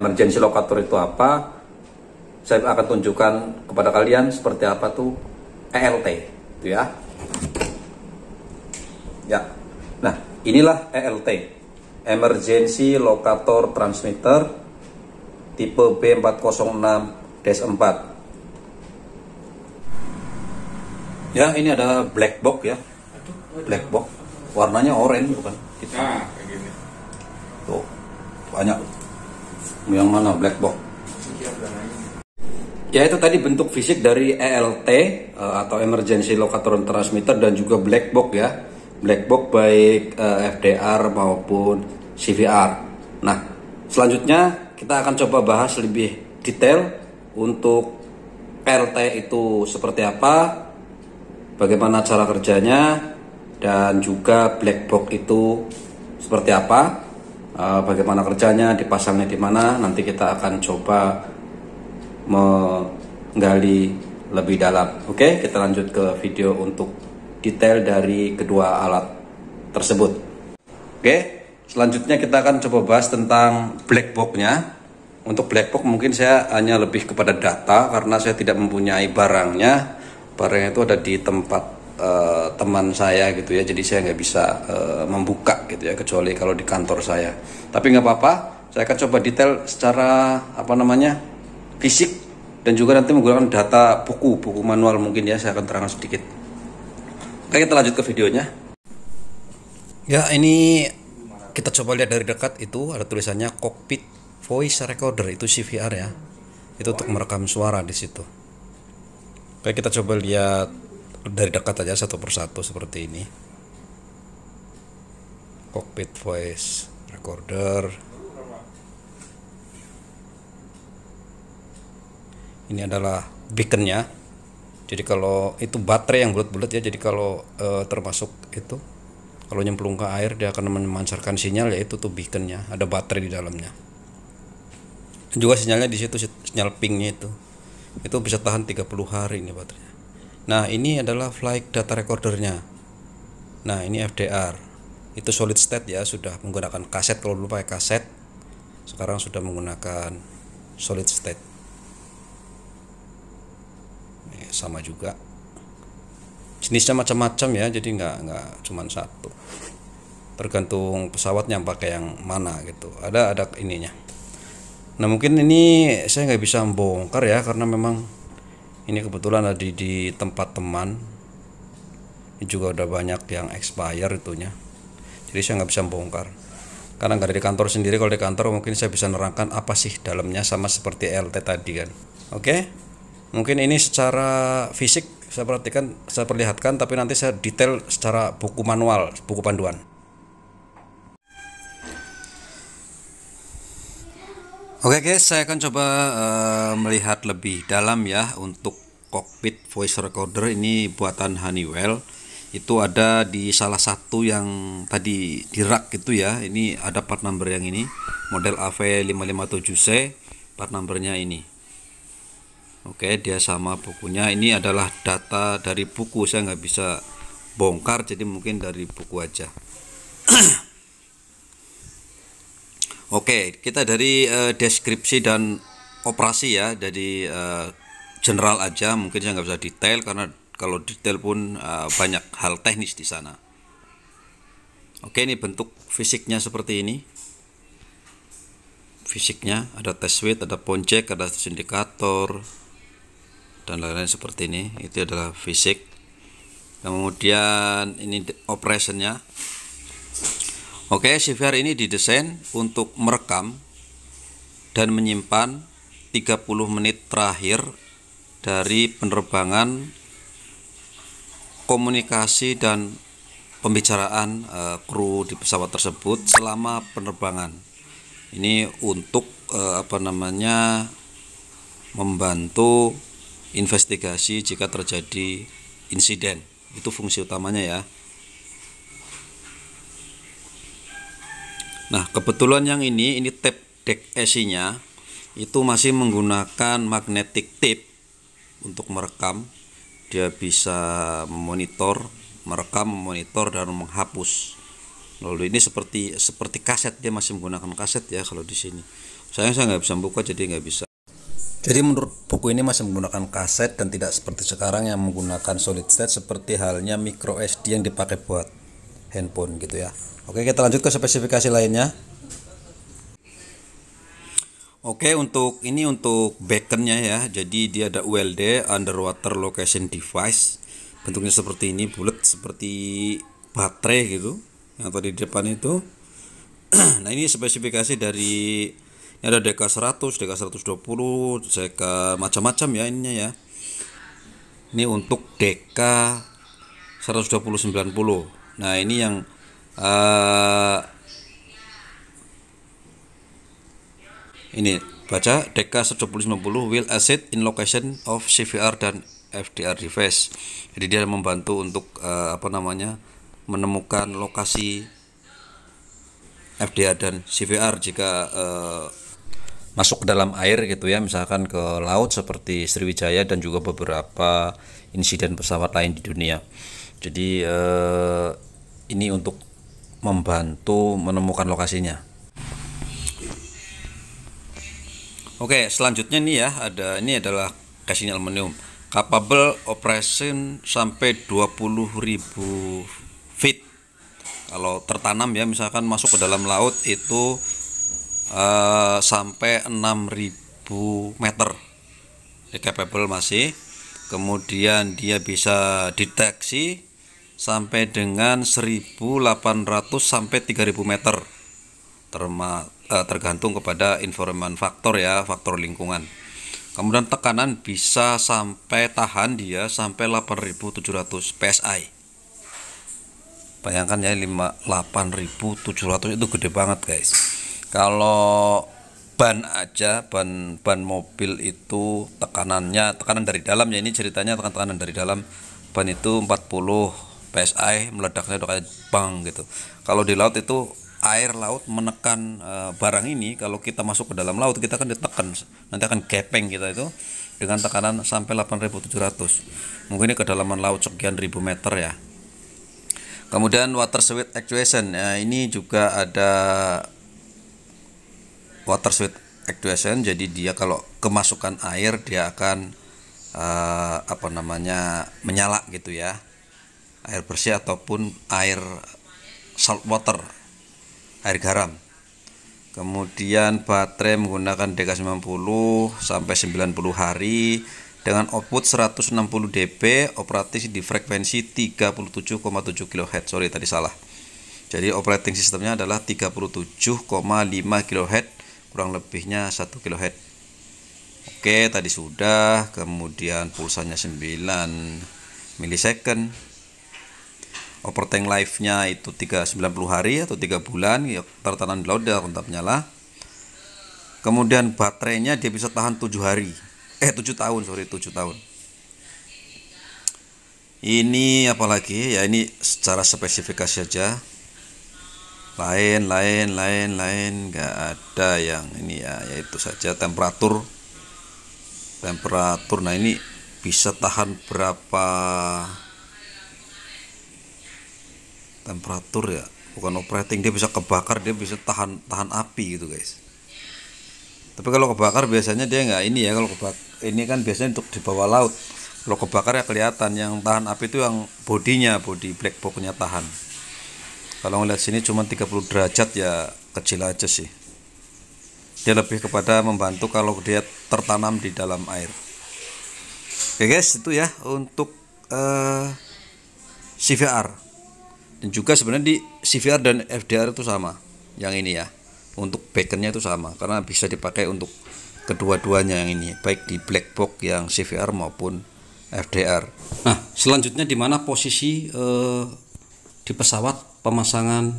Emergency locator itu apa? Saya akan tunjukkan kepada kalian seperti apa tuh ELT, itu ya. Ya. Nah, inilah ELT, Emergency Locator Transmitter tipe B406-4. Ya, ini ada black box ya. Black box. Warnanya oranye bukan? Nah, kayak gini. Tuh, banyak. Yang mana black box? Ya, itu tadi bentuk fisik dari ELT atau Emergency Locator Transmitter dan juga black box ya. Black box baik FDR maupun CVR. Nah, selanjutnya kita akan coba bahas lebih detail untuk ELT itu seperti apa, bagaimana cara kerjanya, dan juga black box itu seperti apa, bagaimana kerjanya, dipasangnya di mana. Nanti kita akan coba menggali lebih dalam. Oke, kita lanjut ke video untuk detail dari kedua alat tersebut. Oke, selanjutnya kita akan coba bahas tentang black box-nya. Untuk black box mungkin saya hanya lebih kepada data karena saya tidak mempunyai barangnya. Barangnya itu ada di tempat teman saya gitu ya, jadi saya nggak bisa membuka gitu ya, kecuali kalau di kantor saya. Tapi nggak apa-apa, saya akan coba detail secara fisik dan juga nanti menggunakan data buku manual mungkin ya, saya akan terangkan sedikit. Oke, kita lanjut ke videonya. Ya, ini kita coba lihat dari dekat, itu ada tulisannya Cockpit Voice Recorder, itu CVR ya. Itu untuk merekam suara di situ. Oke, kita coba lihat dari dekat aja satu persatu seperti ini. Cockpit Voice Recorder. Ini adalah beaconnya. Jadi kalau itu baterai yang bulat-bulat ya. Jadi kalau termasuk itu, kalau nyemplung ke air dia akan memancarkan sinyal, yaitu tuh beaconnya. Ada baterai di dalamnya. Dan juga sinyalnya di situ, sinyal pingnya itu bisa tahan 30 hari ini baterainya. Nah, ini adalah flight data recordernya. Nah, ini FDR. Itu solid state ya, sudah menggunakan kaset. Kalau dulu pakai kaset, sekarang sudah menggunakan solid state. Ini sama juga. Jenisnya macam-macam ya, jadi nggak cuma satu. Tergantung pesawatnya pakai yang mana gitu. Ada ininya. Nah, mungkin ini saya nggak bisa membongkar ya, karena memang ini kebetulan ada di tempat teman. Ini juga udah banyak yang expire itunya. Jadi saya nggak bisa membongkar. Karena nggak ada di kantor sendiri. Kalau di kantor mungkin saya bisa nerangkan apa sih dalamnya, sama seperti LT tadi kan. Oke. Mungkin ini secara fisik saya perlihatkan, tapi nanti saya detail secara buku manual, buku panduan. Oke guys, saya akan coba melihat lebih dalam ya untuk cockpit voice recorder ini buatan Honeywell. Itu ada di salah satu yang tadi di rak gitu ya. Ini ada part number yang ini, model AV557C, part numbernya ini. Oke, dia sama bukunya. Ini adalah data dari buku, saya nggak bisa bongkar, jadi mungkin dari buku aja. Oke, kita dari deskripsi dan operasi ya, dari general aja. Mungkin saya nggak bisa detail karena kalau detail pun banyak hal teknis di sana. Oke, ini bentuk fisiknya seperti ini. Fisiknya ada test switch, ada phone jack, ada indikator dan lain-lain seperti ini. Itu adalah fisik. Kemudian ini operationnya. Oke, CVR ini didesain untuk merekam dan menyimpan 30 menit terakhir dari penerbangan, komunikasi dan pembicaraan kru di pesawat tersebut selama penerbangan. Ini untuk membantu investigasi jika terjadi insiden. Itu fungsi utamanya ya. Nah, kebetulan yang ini tape deck AC-nya itu masih menggunakan magnetic tape untuk merekam. Dia bisa merekam, memonitor dan menghapus. Lalu ini seperti kaset, dia masih menggunakan kaset ya kalau di sini. Sayang saya nggak bisa buka, jadi nggak bisa. Jadi menurut buku ini masih menggunakan kaset dan tidak seperti sekarang yang menggunakan solid state seperti halnya micro SD yang dipakai buat handphone gitu ya. Oke, kita lanjut ke spesifikasi lainnya. Oke, untuk beaconnya ya. Jadi dia ada ULD, underwater location device. Bentuknya seperti ini, bulat seperti baterai gitu. Yang tadi di depan itu. Nah, ini spesifikasi dari ini ada DK100, DK120, DK macam-macam ya ininya ya. Ini untuk DK 12090. Nah, ini yang ini baca DK 12090 will assist in location of CVR dan FDR device. Jadi dia membantu untuk menemukan lokasi FDR dan CVR jika masuk ke dalam air gitu ya, misalkan ke laut seperti Sriwijaya dan juga beberapa insiden pesawat lain di dunia. Jadi ini untuk membantu menemukan lokasinya. Oke, selanjutnya nih ya, ini adalah casing aluminium capable operation sampai 20.000 feet. Kalau tertanam ya, misalkan masuk ke dalam laut itu sampai 6.000 meter. Capable masih. Kemudian dia bisa deteksi sampai dengan 1.800 sampai 3.000 meter. Tergantung kepada environment factor ya, faktor lingkungan. Kemudian tekanan bisa sampai tahan dia sampai 8.700 PSI. Bayangkan ya, 8.700 itu gede banget guys. Kalau ban aja, ban mobil itu tekanan dari dalam ya, ini ceritanya tekanan dari dalam ban itu 40 PSI, meledaknya udah kayak bang gitu. Kalau di laut itu air laut menekan barang ini, kalau kita masuk ke dalam laut kita akan ditekan, nanti akan gepeng kita itu dengan tekanan sampai 8.700. Mungkin ini kedalaman laut sekian ribu meter ya. Kemudian water sweet actuation, ini juga ada water sweet actuation. Jadi dia kalau kemasukan air dia akan menyala gitu ya, air bersih ataupun air salt water, air garam. Kemudian baterai menggunakan DK90 sampai 90 hari dengan output 160 dB, operasi di frekuensi 37,7 kHz. Sorry tadi salah. Jadi operating sistemnya adalah 37,5 kHz, kurang lebihnya 1 kHz. Oke, tadi sudah. Kemudian pulsanya 9 milisecond. Operating life-nya itu 90 hari atau 3 bulan ya, tertanam di laut dia tetap nyala. Kemudian baterainya dia bisa tahan 7 tahun. Ini apalagi ya, ini secara spesifikasi saja. Lain nggak ada yang ini ya, yaitu saja temperatur. Nah ini bisa tahan berapa temperatur ya, bukan operating, dia bisa kebakar, dia bisa tahan api gitu guys. Tapi kalau kebakar biasanya dia nggak ini ya, kalau ini kan biasanya untuk di bawah laut. Kalau kebakar ya kelihatan, yang tahan api itu yang bodinya, body black box-nya tahan. Kalau ngeliat sini cuma 30 derajat ya, kecil aja sih. Dia lebih kepada membantu kalau dia tertanam di dalam air. Oke guys, itu ya untuk CVR. Dan juga sebenarnya di CVR dan FDR itu sama. Yang ini ya, untuk beaconnya itu sama, karena bisa dipakai untuk kedua-duanya yang ini, baik di black box yang CVR maupun FDR. Nah, selanjutnya di mana posisi di pesawat pemasangan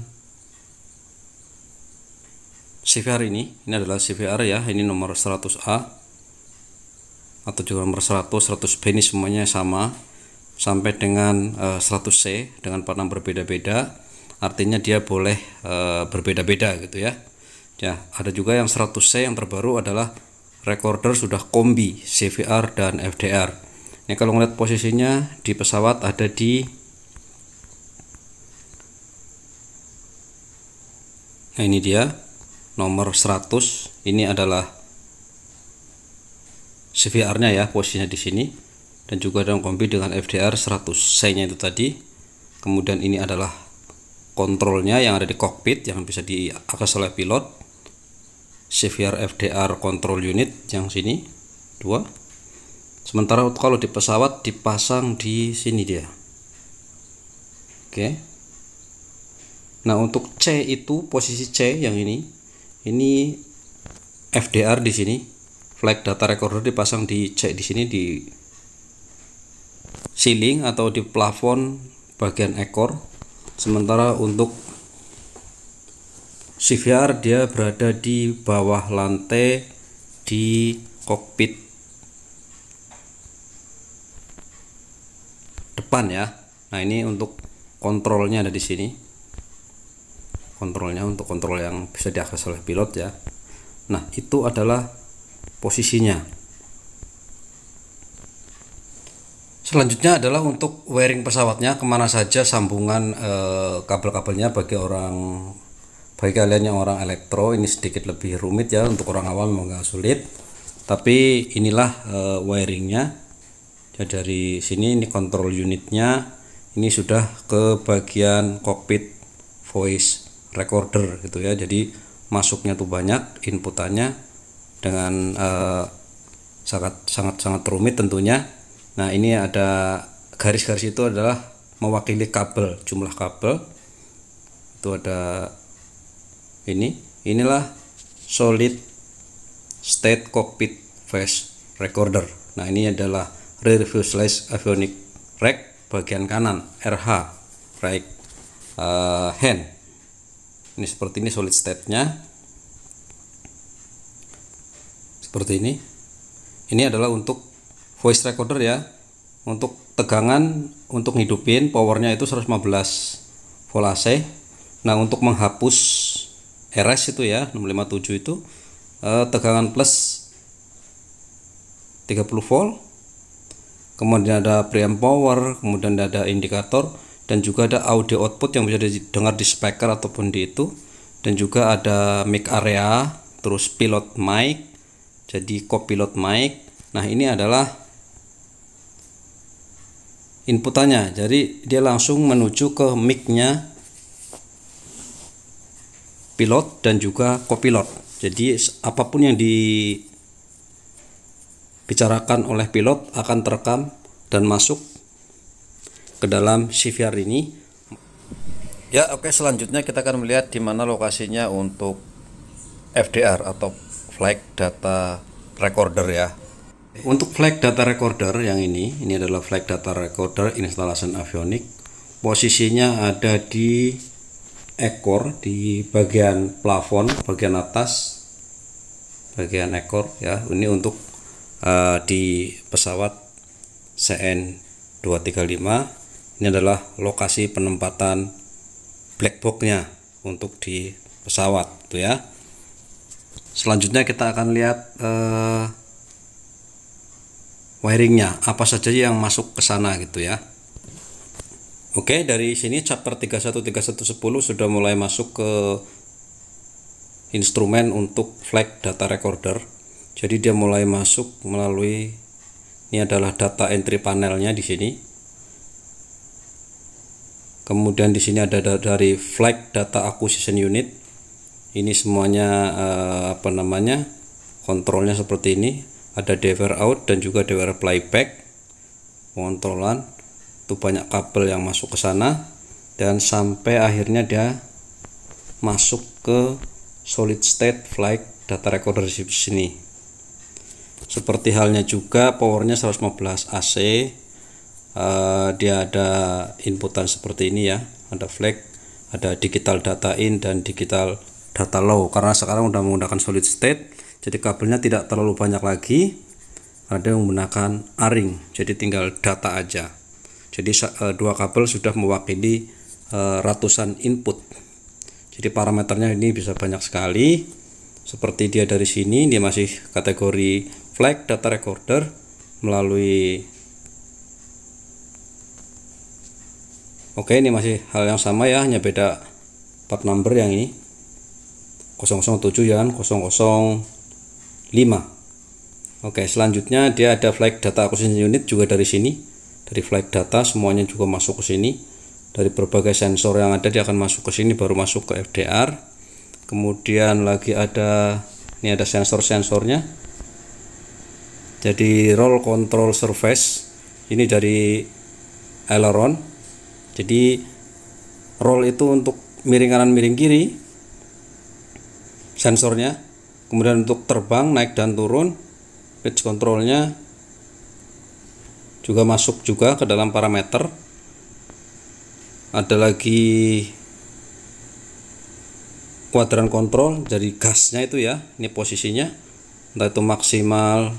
CVR ini adalah CVR ya, ini nomor 100A atau juga nomor 100B, ini semuanya sama sampai dengan 100C dengan warna berbeda-beda, artinya dia boleh berbeda-beda gitu ya. Ya, ada juga yang 100C yang terbaru adalah recorder sudah kombi CVR dan FDR. Ini kalau ngeliat posisinya di pesawat ada di, nah ini dia nomor 100 Ini adalah CVR-nya ya, posisinya di sini, dan juga dalam kombi dengan FDR 100 C-nya itu tadi. Kemudian ini adalah kontrolnya yang ada di kokpit yang bisa diakses oleh pilot. CVR FDR control unit yang sini 2. Sementara kalau di pesawat dipasang di sini dia. Oke. Nah, untuk C itu posisi C yang ini FDR di sini. Flight data recorder dipasang di C di sini, di ceiling atau di plafon bagian ekor. Sementara untuk CVR dia berada di bawah lantai di kokpit depan ya. Nah, ini untuk kontrolnya ada di sini. Kontrolnya untuk kontrol yang bisa diakses oleh pilot ya. Nah, itu adalah posisinya. Selanjutnya adalah untuk wiring pesawatnya, kemana saja sambungan kabel-kabelnya. Bagi kalian yang orang elektro ini sedikit lebih rumit ya, untuk orang awam memang agak sulit. Tapi inilah wiringnya. Ya, dari sini ini kontrol unitnya. Ini sudah ke bagian kokpit voice recorder gitu ya. Jadi masuknya tuh banyak, inputannya dengan sangat rumit tentunya. Nah, ini ada garis-garis itu adalah mewakili kabel, jumlah kabel. Itu ada inilah solid state cockpit voice recorder. Nah, ini adalah rear fuselage avionics rack bagian kanan, RH right hand. Ini seperti ini solid state-nya. Seperti ini. Ini adalah untuk voice recorder ya. Untuk tegangan, untuk ngidupin powernya itu 115 volt AC. Nah, untuk menghapus RS itu ya 657 itu tegangan plus 30 volt. Kemudian ada preamp power, kemudian ada indikator, dan juga ada audio output yang bisa didengar di speaker ataupun di itu, dan juga ada mic area, terus pilot mic, jadi copilot mic. Nah, ini adalah inputannya, jadi dia langsung menuju ke mic-nya pilot dan juga copilot. Jadi apapun yang dibicarakan oleh pilot akan terekam dan masuk ke dalam CVR ini. Ya, oke, selanjutnya kita akan melihat di mana lokasinya untuk FDR atau flight data recorder ya. Untuk flight data recorder yang ini adalah flight data recorder installation avionics. Posisinya ada di ekor, di bagian plafon bagian atas, bagian ekor ya. Ini untuk di pesawat CN235. Ini adalah lokasi penempatan black box-nya untuk di pesawat tuh ya. Selanjutnya kita akan lihat wiringnya, apa saja yang masuk ke sana gitu ya. Oke, dari sini chapter 31.31.10 sudah mulai masuk ke instrumen untuk flight data recorder. Jadi dia mulai masuk melalui, ini adalah data entry panelnya di sini. Kemudian di sini ada dari flight data acquisition unit. Ini semuanya kontrolnya seperti ini. Ada DVR out dan juga DVR playback. Pengontrolan itu banyak kabel yang masuk ke sana, dan sampai akhirnya dia masuk ke solid state flight data recorder di sini. Seperti halnya juga powernya 115 AC. Dia ada inputan seperti ini ya, ada flag, ada digital data in dan digital data low. Karena sekarang udah menggunakan solid state, jadi kabelnya tidak terlalu banyak lagi, ada yang menggunakan A-ring, jadi tinggal data aja. Jadi dua kabel sudah mewakili ratusan input. Jadi parameternya ini bisa banyak sekali. Seperti dia dari sini, dia masih kategori flight data recorder melalui. Oke, ini masih hal yang sama ya, hanya beda part number yang ini. 007 dan 005. Oke, selanjutnya dia ada flight data acquisition unit juga dari sini. Dari flight data semuanya juga masuk ke sini. Dari berbagai sensor yang ada dia akan masuk ke sini, baru masuk ke FDR. Kemudian lagi ada, ini ada sensor-sensornya. Jadi roll control surface ini dari aileron. Jadi roll itu untuk miring kanan miring kiri sensornya. Kemudian untuk terbang naik dan turun, pitch controlnya juga masuk juga ke dalam parameter. Ada lagi kuadran kontrol dari gasnya itu ya, ini posisinya entah itu maksimal.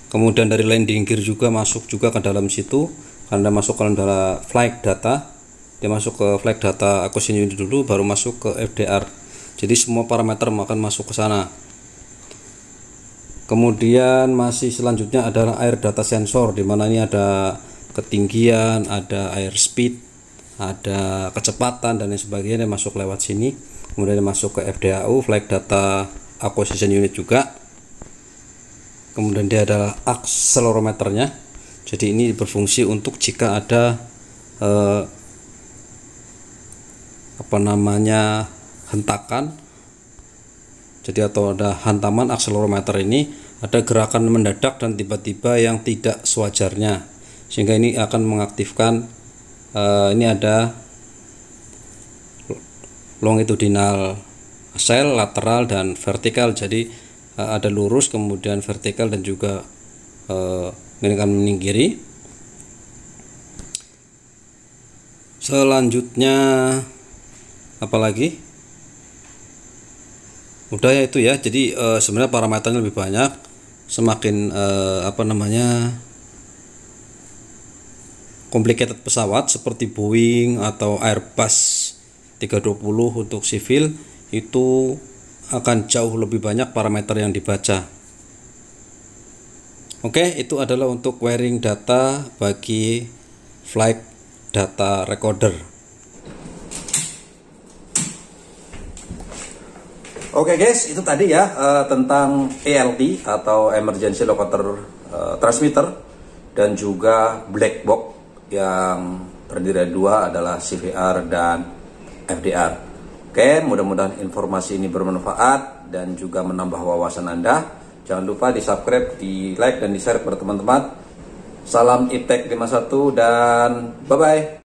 Kemudian dari landing gear juga masuk juga ke dalam situ, karena masuk ke dalam flight data. Dia masuk ke flight data acquisition unit dulu, baru masuk ke FDR. Jadi semua parameter akan masuk ke sana. Kemudian masih selanjutnya adalah air data sensor, di mana ini ada ketinggian, ada air speed, ada kecepatan dan lain sebagainya, masuk lewat sini. Kemudian masuk ke FDAU, flight data acquisition unit juga. Kemudian dia adalah akselerometernya. Jadi ini berfungsi untuk jika ada hentakan. Jadi atau ada hantaman, akselerometer ini ada gerakan mendadak dan tiba-tiba yang tidak sewajarnya, sehingga ini akan mengaktifkan ini ada longitudinal cell, lateral dan vertikal. Jadi ada lurus, kemudian vertikal, dan juga miring kanan miring kiri. Selanjutnya apalagi? Udah ya itu ya. Jadi sebenarnya parameternya lebih banyak. Semakin complicated pesawat seperti Boeing atau Airbus 320 untuk sivil, itu akan jauh lebih banyak parameter yang dibaca. Oke, itu adalah untuk wiring data bagi flight data recorder. Oke guys, itu tadi ya tentang ELT atau Emergency Locator Transmitter, dan juga black box yang terdiri dari dua adalah CVR dan FDR. Oke, mudah-mudahan informasi ini bermanfaat dan juga menambah wawasan Anda. Jangan lupa di subscribe, di like, dan di share kepada teman-teman. Salam ITEK 51 dan bye-bye.